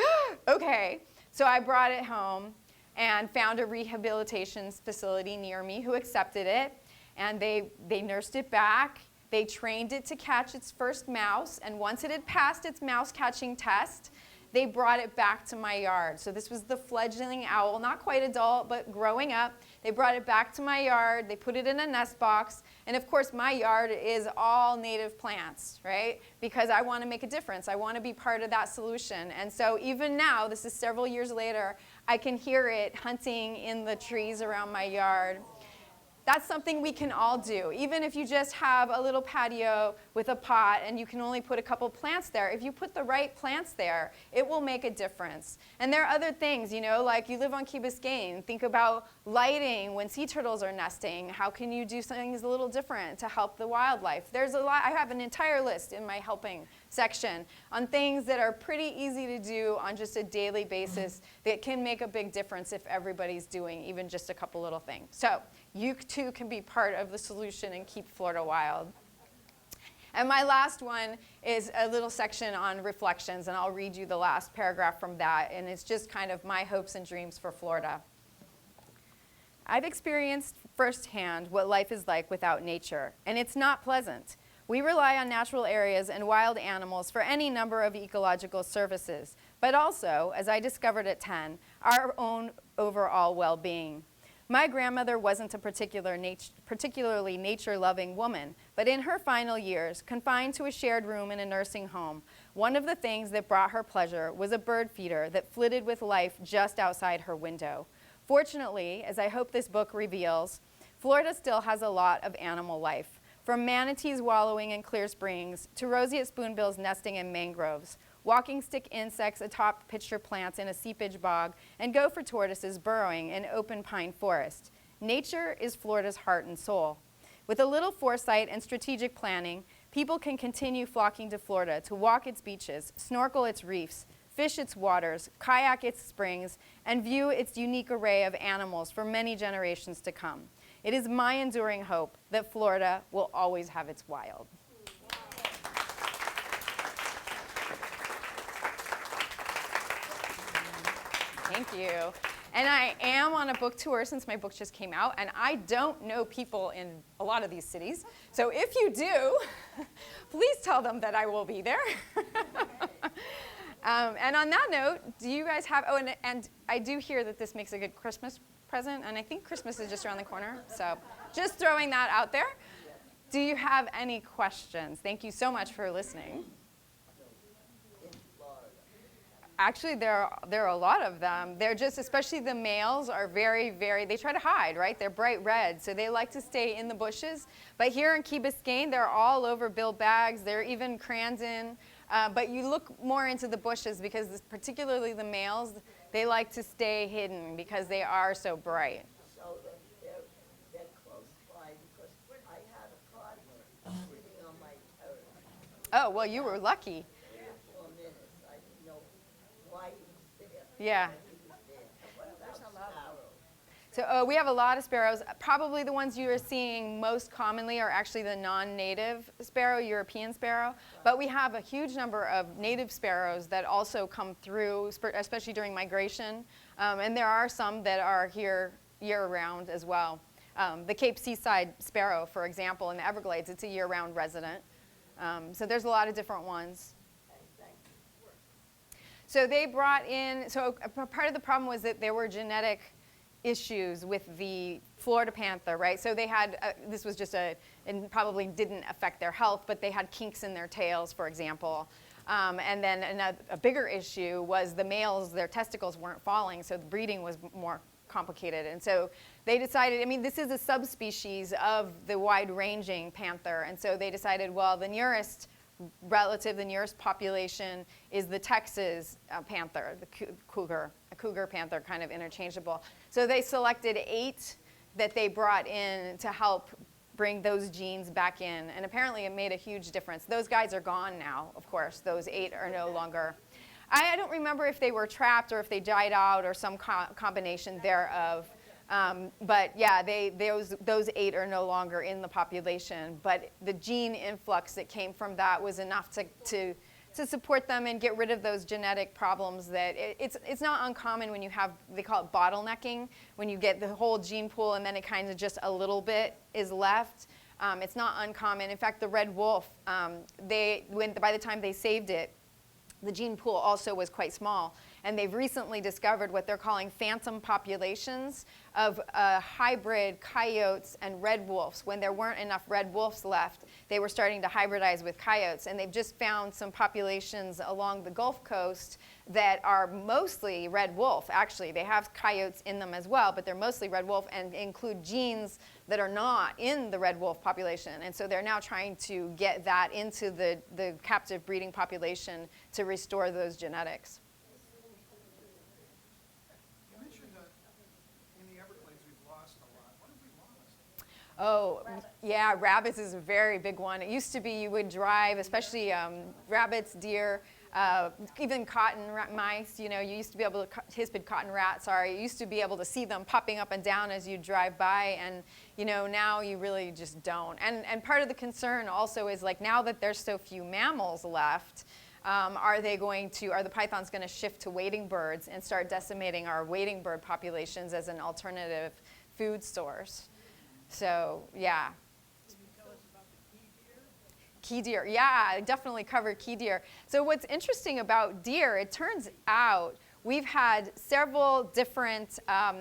okay. So I brought it home and found a rehabilitation facility near me who accepted it. And they nursed it back. They trained it to catch its first mouse. And once it had passed its mouse catching test, they brought it back to my yard. So this was the fledgling owl, not quite adult, but growing up. They brought it back to my yard. They put it in a nest box. And of course, my yard is all native plants, right? Because I want to make a difference. I want to be part of that solution. And so even now, this is several years later, I can hear it hunting in the trees around my yard. That's something we can all do. Even if you just have a little patio with a pot and you can only put a couple plants there, if you put the right plants there, it will make a difference. And there are other things, you know, like you live on Key Biscayne. Think about lighting when sea turtles are nesting. How can you do things a little different to help the wildlife? There's a lot. I have an entire list in my helping section on things that are pretty easy to do on just a daily basis that can make a big difference if everybody's doing even just a couple little things. So you too can be part of the solution and keep Florida wild. And my last one is a little section on reflections, and I'll read you the last paragraph from that, and it's just kind of my hopes and dreams for Florida. I've experienced firsthand what life is like without nature, and it's not pleasant. We rely on natural areas and wild animals for any number of ecological services, but also, as I discovered at 10, our own overall well-being. My grandmother wasn't a particularly nature-loving woman, but in her final years, confined to a shared room in a nursing home, one of the things that brought her pleasure was a bird feeder that flitted with life just outside her window. Fortunately, as I hope this book reveals, Florida still has a lot of animal life, from manatees wallowing in clear springs to roseate spoonbills nesting in mangroves, walking stick insects atop pitcher plants in a seepage bog, and gopher tortoises burrowing in open pine forest. Nature is Florida's heart and soul. With a little foresight and strategic planning, people can continue flocking to Florida to walk its beaches, snorkel its reefs, fish its waters, kayak its springs, and view its unique array of animals for many generations to come. It is my enduring hope that Florida will always have its wild. Thank you. And I am on a book tour since my book just came out, and I don't know people in a lot of these cities. So if you do, please tell them that I will be there. And on that note, do you guys have, and I do hear that this makes a good Christmas present, and I think Christmas is just around the corner, so just throwing that out there. Do you have any questions? Thank you so much for listening. Actually, there are a lot of them. They're just, especially the males, are very, they try to hide, right? They're bright red, so they like to stay in the bushes. But here in Key Biscayne, they're all over Bill Baggs. They're even Crandon. But you look more into the bushes because particularly the males, they like to stay hidden because they are so bright. So they're close by because I had a partner sitting on my toes. Oh, well, you were lucky. 3 or 4 minutes. I didn't know why he was there. Yeah. He was there. What about sparrows? So we have a lot of sparrows. Probably the ones you are seeing most commonly are actually the non-native sparrow, European sparrow. But we have a huge number of native sparrows that also come through, especially during migration. And there are some that are here year-round as well. The Cape Seaside sparrow, for example, in the Everglades, it's a year-round resident. So there's a lot of different ones. So they brought in, so part of the problem was that there were genetic issues with the Florida panther, right? So they had, this was just and probably didn't affect their health, but they had kinks in their tails, for example. And then a bigger issue was the males, their testicles weren't falling, so the breeding was more complicated. And so they decided, I mean, this is a subspecies of the wide-ranging panther, and so they decided, well, the nearest relative, the nearest population is the Texas panther, the cougar. A cougar panther, kind of interchangeable. So they selected 8 that they brought in to help bring those genes back in, and apparently it made a huge difference. Those guys are gone now, of course. Those 8 are no longer. I don't remember if they were trapped or if they died out or some combination thereof. But yeah, those 8 are no longer in the population. But the gene influx that came from that was enough to support them and get rid of those genetic problems that it's not uncommon when you have, they call it bottlenecking, when you get the whole gene pool and then it kind of just a little bit is left. It's not uncommon. In fact, the red wolf, by the time they saved it, the gene pool also was quite small. And they've recently discovered what they're calling phantom populations of hybrid coyotes and red wolves. When there weren't enough red wolves left, they were starting to hybridize with coyotes. And they've just found some populations along the Gulf Coast that are mostly red wolf. Actually, they have coyotes in them as well, but they're mostly red wolf and include genes that are not in the red wolf population. And so they're now trying to get that into the captive breeding population to restore those genetics. Oh, yeah, rabbits is a very big one. It used to be you would drive, especially rabbits, deer, even cotton mice. You know, you used to be able to, hispid cotton rat, sorry. You used to be able to see them popping up and down as you drive by. And, you know, now you really just don't. And part of the concern also is, like, now that there's so few mammals left, are the pythons going to shift to wading birds and start decimating our wading bird populations as an alternative food source? So, yeah. Can you tell us about the key deer? Key deer, yeah, I definitely covered key deer. So what's interesting about deer, it turns out we've had several different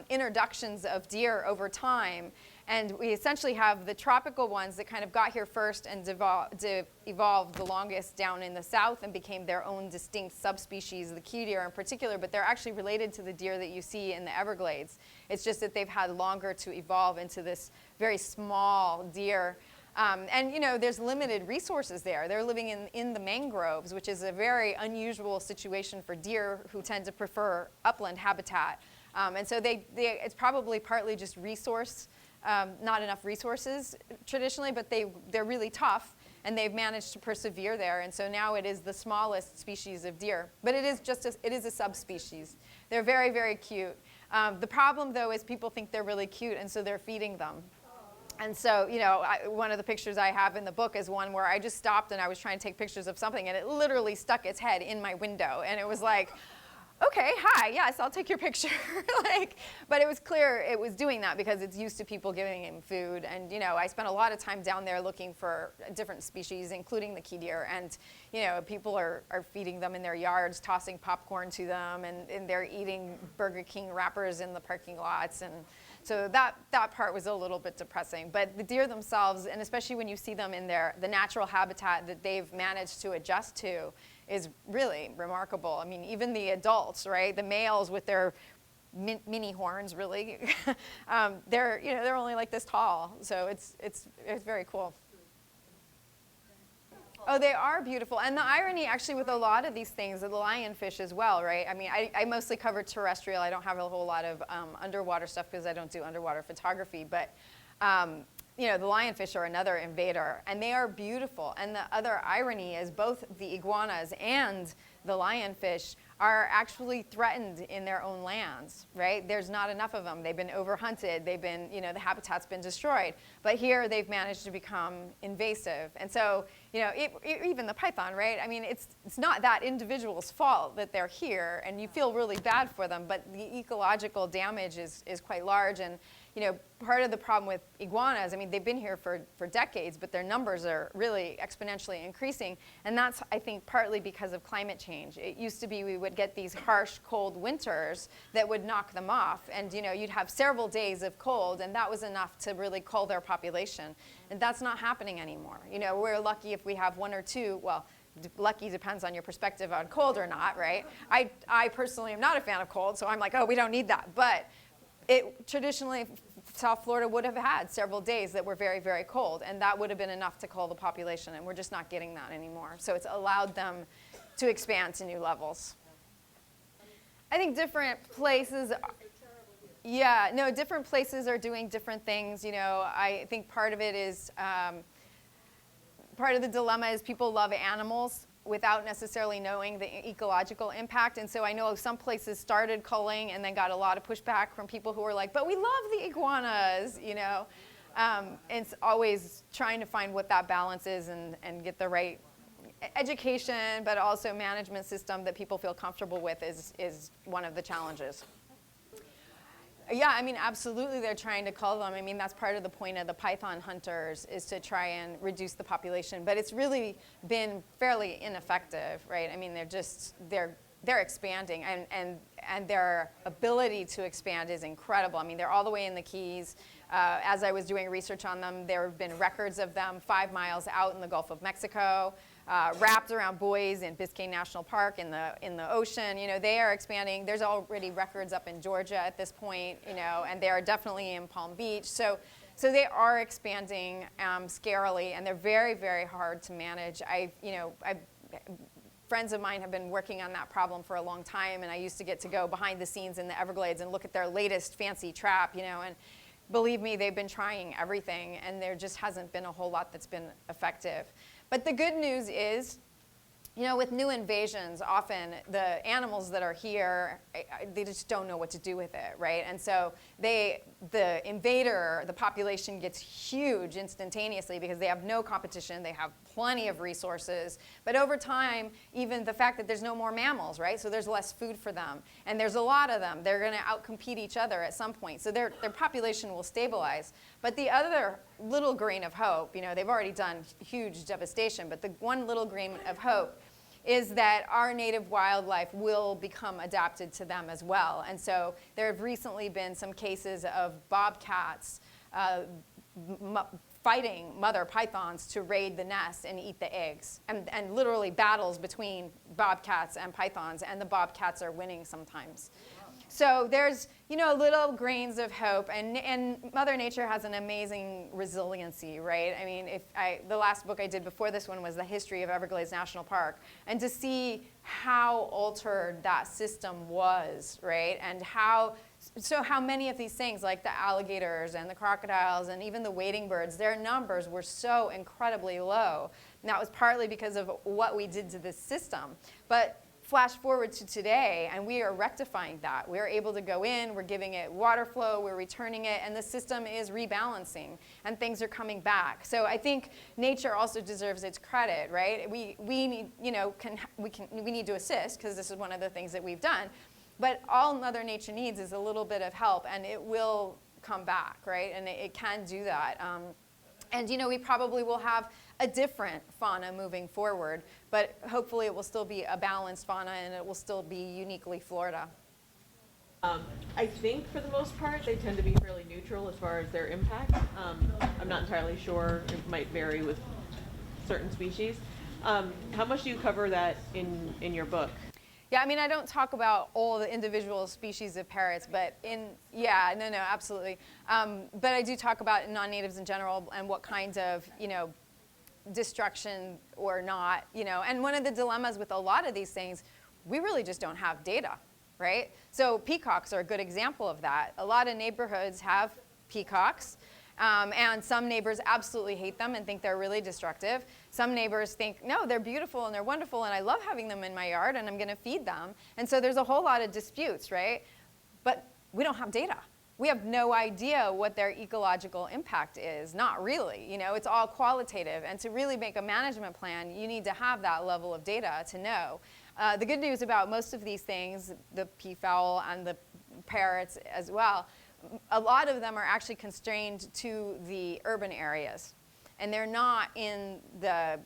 introductions of deer over time. And we essentially have the tropical ones that kind of got here first and evolved the longest down in the south and became their own distinct subspecies, the key deer in particular, but they're actually related to the deer that you see in the Everglades. It's just that they've had longer to evolve into this very small deer. And, you know, there's limited resources there. They're living in the mangroves, which is a very unusual situation for deer who tend to prefer upland habitat. And so it's probably partly just resource, not enough resources traditionally, but they're really tough, and they've managed to persevere there. And so now it is the smallest species of deer, but it is a subspecies. They're very, very cute. The problem, though, is people think they're really cute, and so they're feeding them. And so, one of the pictures I have in the book is one where I just stopped and I was trying to take pictures of something, and it literally stuck its head in my window. And it was like, okay, hi, yes, I'll take your picture. But it was clear it was doing that because it's used to people giving him food. And, I spent a lot of time down there looking for different species, including the key deer. And, people are feeding them in their yards, tossing popcorn to them, and they're eating Burger King wrappers in the parking lots. And so that part was a little bit depressing. But the deer themselves, and especially when you see them in the natural habitat that they've managed to adjust to, is really remarkable. I mean, even the adults, right? The males with their mini horns, really, they're only like this tall. So it's very cool. Oh, they are beautiful. And the irony, actually, with a lot of these things, the lionfish as well, right? I mean, I mostly cover terrestrial. I don't have a whole lot of underwater stuff because I don't do underwater photography. But the lionfish are another invader, and they are beautiful. And the other irony is both the iguanas and the lionfish are actually threatened in their own lands, right? There's not enough of them. They've been overhunted. They've been, the habitat's been destroyed. But here they've managed to become invasive. And so, even the python, right? I mean, it's not that individual's fault that they're here, and you feel really bad for them, but the ecological damage is quite large. And part of the problem with iguanas, I mean, they've been here for decades, but their numbers are really exponentially increasing. And that's, I think, partly because of climate change. It used to be we would get these harsh, cold winters that would knock them off. And, you'd have several days of cold, and that was enough to really cull their population. And that's not happening anymore. We're lucky if we have one or two, well, lucky depends on your perspective on cold or not, right? I personally am not a fan of cold, so I'm like, oh, we don't need that. But traditionally, South Florida would have had several days that were very, very cold, and that would have been enough to cull the population, and we're just not getting that anymore. So it's allowed them to expand to new levels. I think different places, different places are doing different things. I think part of it is, part of the dilemma is people love animals without necessarily knowing the ecological impact. And so I know some places started culling and then got a lot of pushback from people who were like, but we love the iguanas, it's always trying to find what that balance is and get the right education, but also management system that people feel comfortable with is one of the challenges. Yeah, I mean, absolutely they're trying to cull them. I mean, that's part of the point of the python hunters is to try and reduce the population. But it's really been fairly ineffective, right? I mean, they're expanding, and their ability to expand is incredible. I mean, they're all the way in the Keys. As I was doing research on them, there have been records of them 5 miles out in the Gulf of Mexico. Wrapped around buoys in Biscayne National Park in the ocean. They are expanding. There's already records up in Georgia at this point, and they are definitely in Palm Beach. So they are expanding scarily, and they're very, very hard to manage. Friends of mine have been working on that problem for a long time, and I used to get to go behind the scenes in the Everglades and look at their latest fancy trap, and believe me, they've been trying everything, and there just hasn't been a whole lot that's been effective. But the good news is, with new invasions, often the animals that are here, they just don't know what to do with it, right? And so the invader, the population gets huge instantaneously because they have no competition, they have plenty of resources. But over time, even the fact that there's no more mammals, right? So there's less food for them. And there's a lot of them. They're going to outcompete each other at some point. So their population will stabilize. But the other little grain of hope, they've already done huge devastation, but the one little grain of hope is that our native wildlife will become adapted to them as well. And so there have recently been some cases of bobcats fighting mother pythons to raid the nest and eat the eggs, and literally battles between bobcats and pythons, and the bobcats are winning sometimes. So there's, little grains of hope, and Mother Nature has an amazing resiliency, right? I mean, the last book I did before this one was the history of Everglades National Park, and to see how altered that system was, right? And how many of these things, like the alligators and the crocodiles and even the wading birds, their numbers were so incredibly low. And that was partly because of what we did to this system. But flash forward to today, and we are rectifying that. We're able to go in, we're giving it water flow, we're returning it, and the system is rebalancing, and things are coming back. So I think nature also deserves its credit, right? We need, we need to assist, because this is one of the things that we've done. But all Mother Nature needs is a little bit of help, and it will come back, right? And it can do that. And we probably will have a different fauna moving forward, but hopefully it will still be a balanced fauna, and it will still be uniquely Florida. I think for the most part they tend to be fairly neutral as far as their impact. I'm not entirely sure. It might vary with certain species. How much do you cover that in your book? Yeah, I mean, I don't talk about all the individual species of parrots, but absolutely. But I do talk about non-natives in general and what kinds of, destruction or not, And one of the dilemmas with a lot of these things, we really just don't have data, right? So peacocks are a good example of that. A lot of neighborhoods have peacocks. And some neighbors absolutely hate them and think they're really destructive. Some neighbors think, no, they're beautiful and they're wonderful and I love having them in my yard and I'm going to feed them. And so there's a whole lot of disputes, right? But we don't have data. We have no idea what their ecological impact is. Not really. It's all qualitative. And to really make a management plan, you need to have that level of data to know. The good news about most of these things, the peafowl and the parrots as well, a lot of them are actually constrained to the urban areas, and they're not in the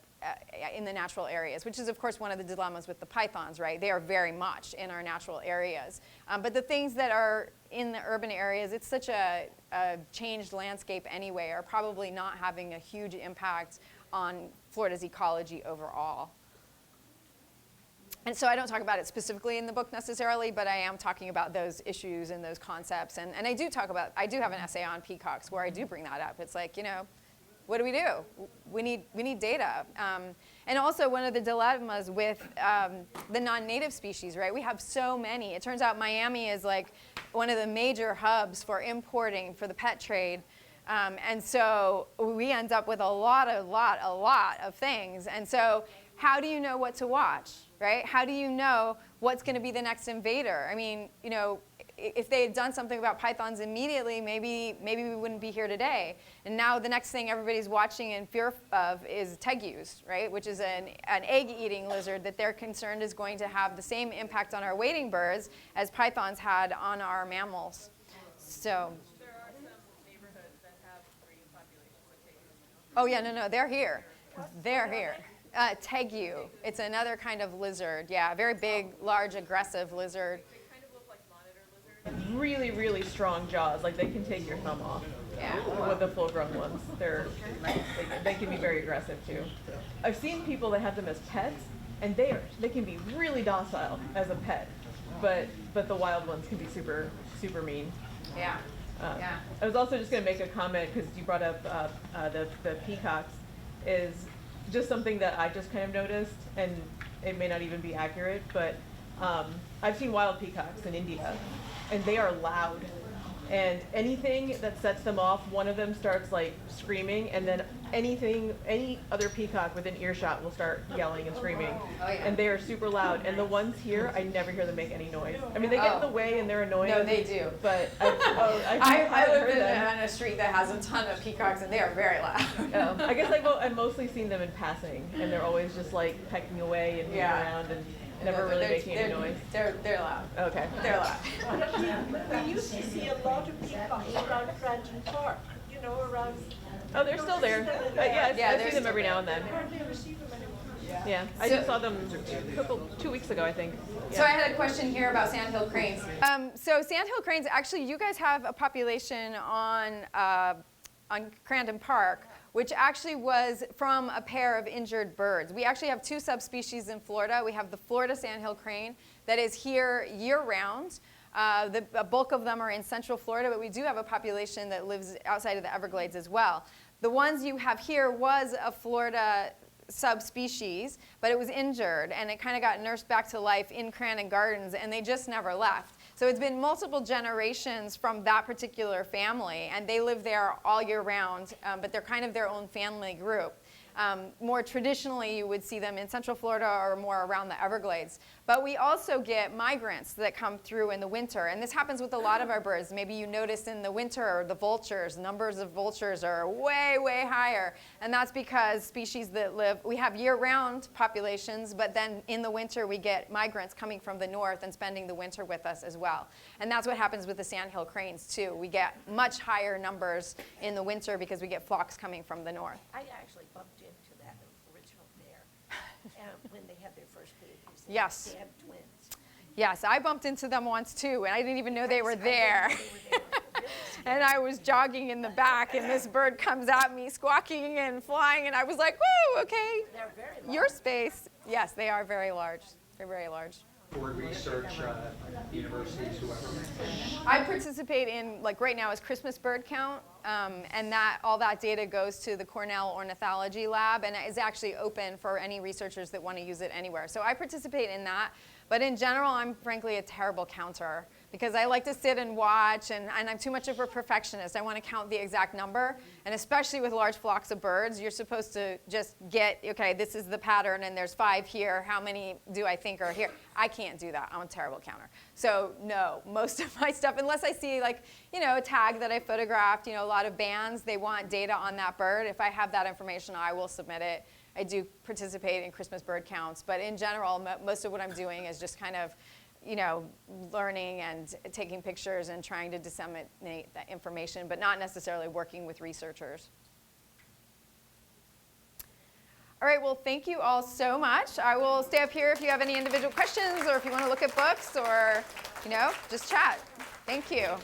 natural areas, which is, of course, one of the dilemmas with the pythons, right? They are very much in our natural areas. But the things that are in the urban areas, it's such a changed landscape anyway, are probably not having a huge impact on Florida's ecology overall. And so I don't talk about it specifically in the book necessarily, but I am talking about those issues and those concepts. And I do have an essay on peacocks where I do bring that up. It's like, what do? We need data. And also one of the dilemmas with the non-native species, right? We have so many. It turns out Miami is like one of the major hubs for importing for the pet trade. And so we end up with a lot of things. And so how do you know what to watch, right? How do you know what's going to be the next invader? I mean, if they had done something about pythons immediately, maybe we wouldn't be here today. And now the next thing everybody's watching in fear of is tegus, right? Which is an egg-eating lizard that they're concerned is going to have the same impact on our wading birds as pythons had on our mammals. So. There are some neighborhoods that have breeding populations of tegus. Oh yeah, no, they're here. They're here. Tegu. It's another kind of lizard. Yeah, very big, large, aggressive lizard. They kind of look like monitor lizards. Really, really strong jaws. Like they can take your thumb off. Yeah. With the full-grown ones, they can be very aggressive too. I've seen people that have them as pets, and they can be really docile as a pet, but the wild ones can be super mean. Yeah. Yeah. I was also just going to make a comment because you brought up the peacocks. Is just something that I just kind of noticed, and it may not even be accurate, but I've seen wild peacocks in India, and they are loud. And anything that sets them off, one of them starts like screaming, and then any other peacock within earshot will start yelling and screaming. Oh, yeah. And they are super loud. And the ones here, I never hear them make any noise. I mean, they get in the way and they're annoying. No, they do. But I live heard them. on a street that has a ton of peacocks, and they are very loud. I guess I've mostly seen them in passing, and they're always just like pecking away and moving around and never really making any noise. They're loud. Okay. They're loud. We used to see a lot of peacocks around Cranton Park, around. Oh, they're still there. I see them every now and then. Hardly ever see them anymore. Yeah, I just saw them 2 weeks ago, I think. Yeah. So I had a question here about sandhill cranes. So sandhill cranes, actually, you guys have a population on Crandon Park, which actually was from a pair of injured birds. We actually have two subspecies in Florida. We have the Florida sandhill crane that is here year-round. The bulk of them are in Central Florida, but we do have a population that lives outside of the Everglades as well. The ones you have here was a Florida subspecies, but it was injured, and it kind of got nursed back to life in Crandon Gardens, and they just never left. So it's been multiple generations from that particular family, and they live there all year round, but they're kind of their own family group. More traditionally, you would see them in Central Florida or more around the Everglades. But we also get migrants that come through in the winter, and this happens with a lot of our birds. Maybe you noticed in the winter, the vultures, numbers of vultures are way, way higher, and that's because species that live, we have year-round populations, but then in the winter we get migrants coming from the north and spending the winter with us as well. And that's what happens with the sandhill cranes too. We get much higher numbers in the winter because we get flocks coming from the north. I actually bumped into that original pair when they had their first babies. Yes. They had twins. Yes, I bumped into them once too, and I didn't even know they were there. And I was jogging in the back, and this bird comes at me, squawking and flying, and I was like, woo, okay. They're very large. Your space. Yes, they are very large. They're very large. Board research, universities, whoever. I participate in, like right now is Christmas bird count, and all that data goes to the Cornell Ornithology Lab, and is actually open for any researchers that want to use it anywhere. So I participate in that, but in general, I'm frankly a terrible counter because I like to sit and watch, and I'm too much of a perfectionist. I want to count the exact number, and especially with large flocks of birds, you're supposed to just get, okay, this is the pattern, and there's 5 here. How many do I think are here? I can't do that. I'm a terrible counter. So no, most of my stuff, unless I see like, a tag that I photographed, a lot of bands, they want data on that bird. If I have that information, I will submit it. I do participate in Christmas bird counts, but in general, most of what I'm doing is just kind of, learning and taking pictures and trying to disseminate that information, but not necessarily working with researchers. All right, well, thank you all so much. I will stay up here if you have any individual questions or if you want to look at books or, just chat. Thank you.